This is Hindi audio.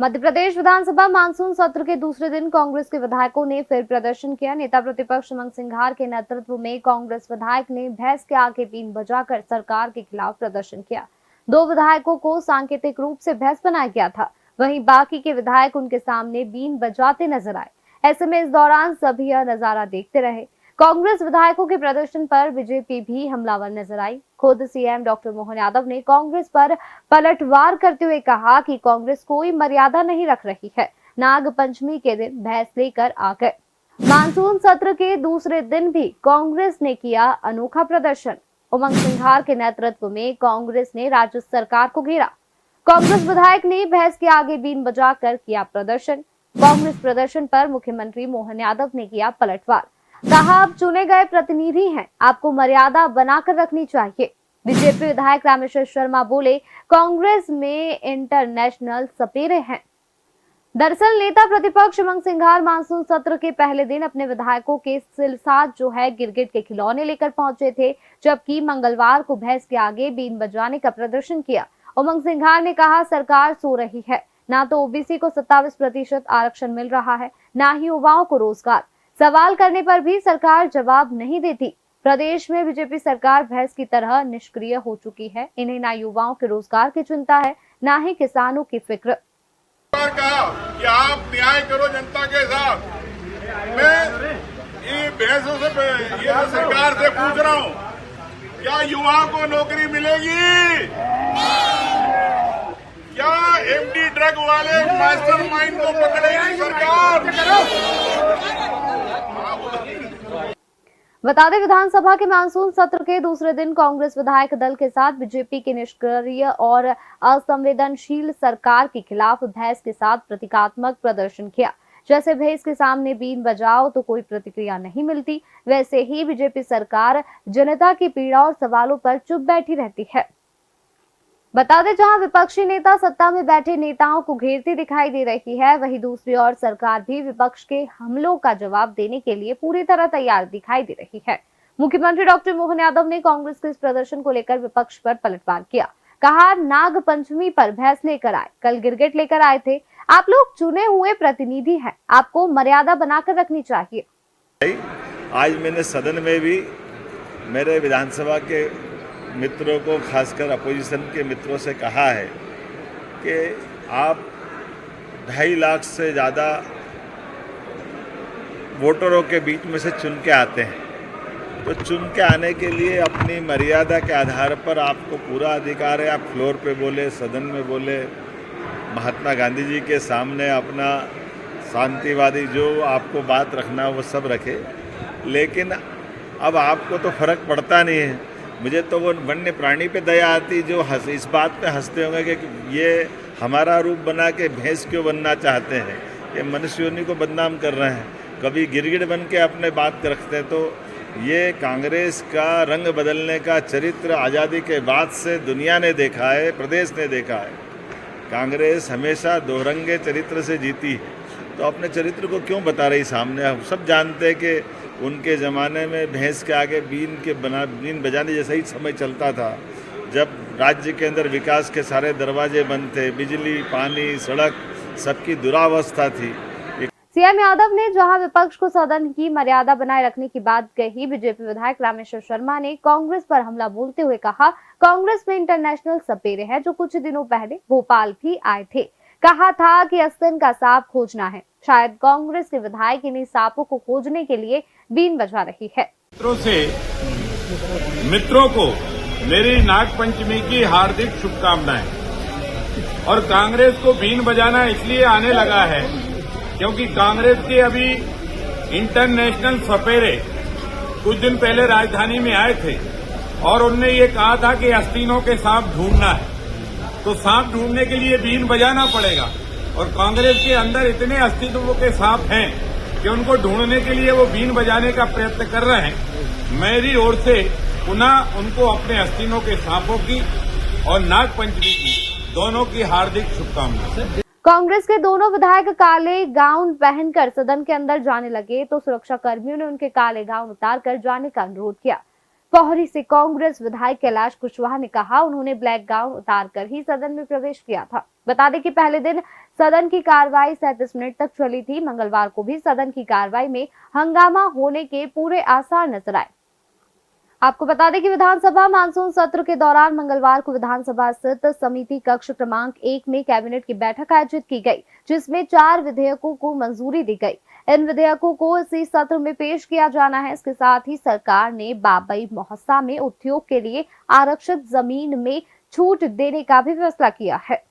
मध्य प्रदेश विधानसभा मानसून सत्र के दूसरे दिन कांग्रेस के विधायकों ने फिर प्रदर्शन किया। नेता प्रतिपक्ष उमंग सिंघार के नेतृत्व में कांग्रेस विधायक ने भैंस के आगे बीन बजाकर सरकार के खिलाफ प्रदर्शन किया। 2 विधायकों को सांकेतिक रूप से भैंस बनाया गया था, वहीं बाकी के विधायक उनके सामने बीन बजाते नजर आए। ऐसे में इस दौरान सभी यह नजारा देखते रहे। कांग्रेस विधायकों के प्रदर्शन पर बीजेपी भी हमलावर नजर आई। खुद सीएम डॉक्टर मोहन यादव ने कांग्रेस पर पलटवार करते हुए कहा कि कांग्रेस कोई मर्यादा नहीं रख रही है। नाग पंचमी के दिन भैंस लेकर आ गए। मानसून सत्र के दूसरे दिन भी कांग्रेस ने किया अनोखा प्रदर्शन। उमंग सिंघार के नेतृत्व में कांग्रेस ने राज्य सरकार को घेरा। कांग्रेस विधायक ने भैंस के आगे बीन बजाकर किया प्रदर्शन। कांग्रेस प्रदर्शन पर मुख्यमंत्री मोहन यादव ने किया पलटवार। कहा, आप चुने गए प्रतिनिधि हैं, आपको मर्यादा बनाकर रखनी चाहिए। बीजेपी विधायक रामेश्वर शर्मा बोले, कांग्रेस में इंटरनेशनल सपेरे हैं। दरअसल नेता प्रतिपक्ष उमंग सिंघार मानसून सत्र के पहले दिन अपने विधायकों के साथ जो है गिरगिट के खिलौने लेकर पहुंचे थे, जबकि मंगलवार को भैंस के आगे बीन बजाने का प्रदर्शन किया। उमंग सिंघार ने कहा, सरकार सो रही है, ना तो ओबीसी को 27% आरक्षण मिल रहा है, ना ही युवाओं को रोजगार। सवाल करने पर भी सरकार जवाब नहीं देती। प्रदेश में बीजेपी सरकार भैंस की तरह निष्क्रिय हो चुकी है। इन्हें ना युवाओं के रोजगार की चिंता है, ना ही किसानों की फिक्र। कहा कि आप न्याय करो जनता के साथ। मैं ये भैंसों से ये सरकार से पूछ रहा हूँ, क्या युवाओं को नौकरी मिलेगी? क्या एमडी ड्रग वाले मास्टरमाइंड को पकड़ेगी सरकार? बता दें, विधानसभा के मानसून सत्र के दूसरे दिन कांग्रेस विधायक दल के साथ बीजेपी की निष्क्रिय और असंवेदनशील सरकार के खिलाफ भैंस के साथ प्रतीकात्मक प्रदर्शन किया। जैसे भैंस के सामने बीन बजाओ तो कोई प्रतिक्रिया नहीं मिलती, वैसे ही बीजेपी सरकार जनता की पीड़ा और सवालों पर चुप बैठी रहती है। बता दें, जहां विपक्षी नेता सत्ता में बैठे नेताओं को घेरती दिखाई दे रही है, वहीं दूसरी ओर सरकार भी विपक्ष के हमलों का जवाब देने के लिए पूरी तरह तैयार दिखाई दे रही है। मुख्यमंत्री डॉक्टर मोहन यादव ने कांग्रेस के इस प्रदर्शन को लेकर विपक्ष पर पलटवार किया। कहा, नाग पंचमी पर भैंस लेकर आए, कल गिरगिट लेकर आए थे। आप लोग चुने हुए प्रतिनिधि हैं, आपको मर्यादा बनाकर रखनी चाहिए। आज मैंने सदन में भी मेरे विधानसभा के मित्रों को, खासकर अपोजिशन के मित्रों से कहा है कि आप 2.5 लाख से ज़्यादा वोटरों के बीच में से चुन के आते हैं, तो चुन के आने के लिए अपनी मर्यादा के आधार पर आपको पूरा अधिकार है। आप फ्लोर पे बोले, सदन में बोले, महात्मा गांधी जी के सामने अपना शांतिवादी जो आपको बात रखना वो सब रखे, लेकिन अब आपको तो फर्क पड़ता नहीं है। मुझे तो वो वन्य प्राणी पे दया आती जो इस बात पे हंसते होंगे कि ये हमारा रूप बना के भैंस क्यों बनना चाहते हैं, ये मनुष्य योनि को बदनाम कर रहे हैं, कभी गिरगिट बन के अपने बात रखते हैं। तो ये कांग्रेस का रंग बदलने का चरित्र आज़ादी के बाद से दुनिया ने देखा है, प्रदेश ने देखा है। कांग्रेस हमेशा दोरंगे चरित्र से जीती है, तो अपने चरित्र को क्यों बता रही सामने? हम सब जानते हैं कि उनके ज़माने में भैंस के आगे बीन बजाने जैसा ही समय चलता था, जब राज्य के अंदर विकास के सारे दरवाजे बंद थे, बिजली, पानी, सड़क सबकी दुरावस्था थी। सीएम यादव ने जहां विपक्ष को सदन की मर्यादा बनाए रखने की बात कही, बीजेपी विधायक रामेश्वर शर्मा ने कांग्रेस पर हमला बोलते हुए कहा, कांग्रेस में इंटरनेशनल सपेरे हैं जो कुछ दिनों पहले भोपाल भी आए थे। कहा था कि आस्तीन का सांप खोजना है। शायद कांग्रेस के विधायक इन्हीं सांपों को खोजने के लिए बीन बजा रही है। मित्रों को मेरी नाग पंचमी की हार्दिक शुभकामनाएं। और कांग्रेस को बीन बजाना इसलिए आने लगा है क्योंकि कांग्रेस के अभी इंटरनेशनल सपेरे कुछ दिन पहले राजधानी में आए थे और उनने ये कहा था कि आस्तीनों के सांप ढूंढना है, तो सांप ढूंढने के लिए बीन बजाना पड़ेगा। और कांग्रेस के अंदर इतने अस्तित्व के सांप हैं कि उनको ढूंढने के लिए वो बीन बजाने का प्रयत्न कर रहे हैं। मेरी ओर से पुनः उनको अपने आस्तीनों के सांपों की और नाग पंचमी की दोनों की हार्दिक शुभकामनाएं। कांग्रेस के दोनों विधायक काले गाउन पहनकर सदन के अंदर जाने लगे तो सुरक्षा कर्मियों ने उनके काले गाउन उतारकर जाने का अनुरोध किया। पौहरी से कांग्रेस विधायक कैलाश कुशवाहा ने कहा, उन्होंने ब्लैक गाउन उतारकर ही सदन में प्रवेश किया था। बता दें कि पहले दिन सदन की कार्रवाई 37 मिनट तक चली थी। मंगलवार को भी सदन की कार्रवाई में हंगामा होने के पूरे आसार नजर आए। आपको बता दें कि विधानसभा मानसून सत्र के दौरान मंगलवार को विधानसभा स्थित समिति कक्ष क्रमांक 1 में कैबिनेट की बैठक आयोजित की गई, जिसमें 4 विधेयकों को मंजूरी दी गई। इन विधेयकों को इसी सत्र में पेश किया जाना है। इसके साथ ही सरकार ने बाबई महोत्सव में उद्योग के लिए आरक्षित जमीन में छूट देने का भी फैसला किया है।